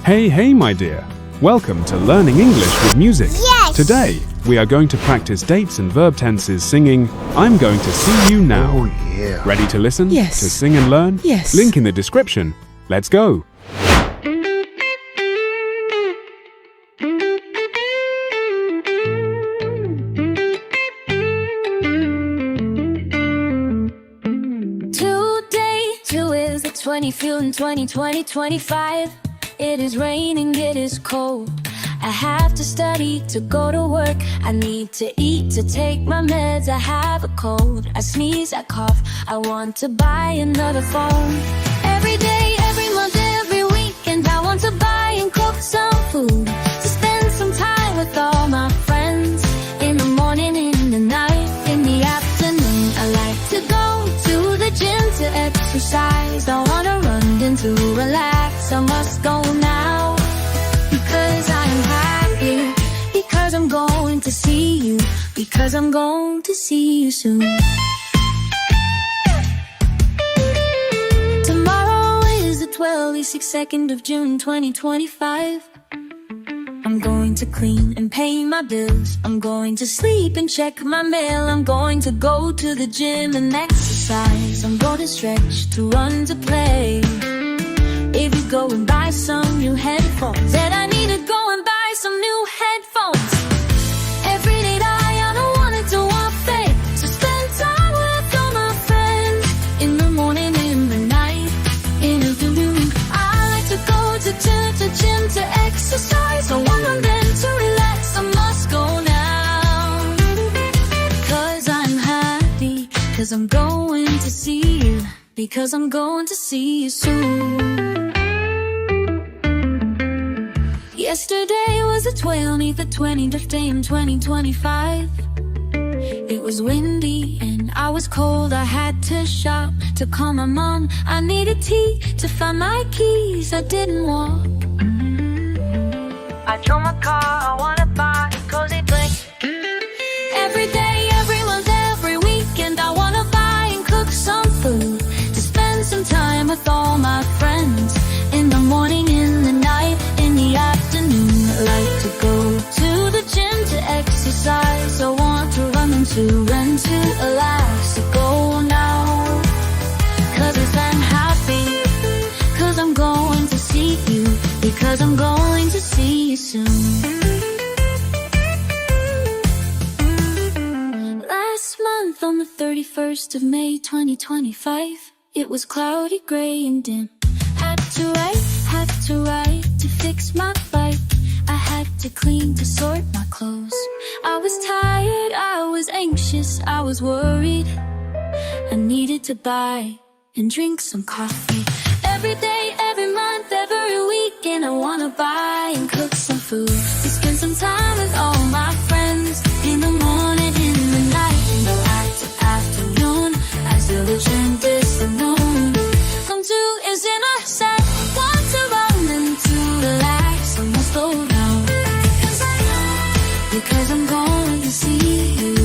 Hey, my dear. Welcome to Learning English with Music. Yes! Today, we are going to practice dates and verb tenses singing I'm going to see you now. Oh, yeah. Ready to listen? Yes. To sing and learn? Yes. Link in the description. Let's go. Today, 2 is the 20th in 2020, 25. It is raining, it is cold. I have to study, to go to work. I need to eat, to take my meds. I have a cold, I sneeze, I cough. I want to buy another phone. Every day, every month, every weekend, I want to buy and cook some food, to spend some time with all my friends. In the morning, in the night, in the afternoon. I like to go to the gym to exercise. I wanna run and to relax. I must go now, because I'm happy, because I'm going to see you, because I'm going to see you soon. Tomorrow is the 22nd of June, 2025. I'm going to clean and pay my bills. I'm going to sleep and check my mail. I'm going to go to the gym and exercise. I'm going to stretch, to run, to play. If you go and buy some new headphones, then I need to go and buy some new headphones. Every day I don't want it to want fake, so spend time with all my friends. In the morning, in the night, in the afternoon. I like to go to gym to exercise. I want them to relax. I must go now, cause I'm happy, cause I'm going to see you, because I'm going to see you soon. Yesterday was the 20th day in 2025. It was windy and I was cold. I had to shop to call my mom. I needed tea to find my keys. I didn't walk. I drove my car. I wanna buy a cozy drink. Every day, every month, every weekend, I wanna buy and cook some food, to spend some time with all my friends. In the morning, in the night, in the afternoon. I like to go to the gym to exercise. I want to run and to relax. So go now, cause I'm happy, cause I'm going to see you, because I'm going to see you soon. Last month on the 31st of May 2025, it was cloudy, gray and dim. Had to write to fix my bike. I had to clean, to sort my clothes. I was tired, I was anxious, I was worried. I needed to buy and drink some coffee. Every day, every month, every weekend, I wanna buy and cook some food, to spend some time with all my friends. In the morning, in the night, in the afternoon. As diligent as the moon. Come to is in a set. Want to run and to relax. I must slow down, because I'm going to see you,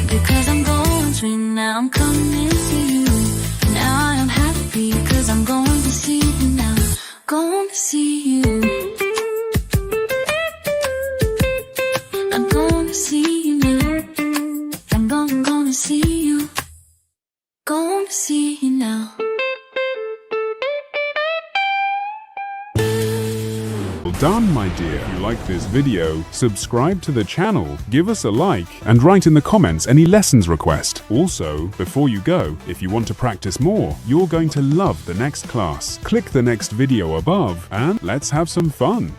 because I'm going to. Now I'm coming to see you. Now I am happy, cause I'm going to see you now. Going to see you. I'm going to see you now. I'm going to see you. Going to see you now. Well done, my dear. If you like this video, subscribe to the channel, give us a like, and write in the comments any lessons request. Also, before you go, if you want to practice more, you're going to love the next class. Click the next video above and let's have some fun.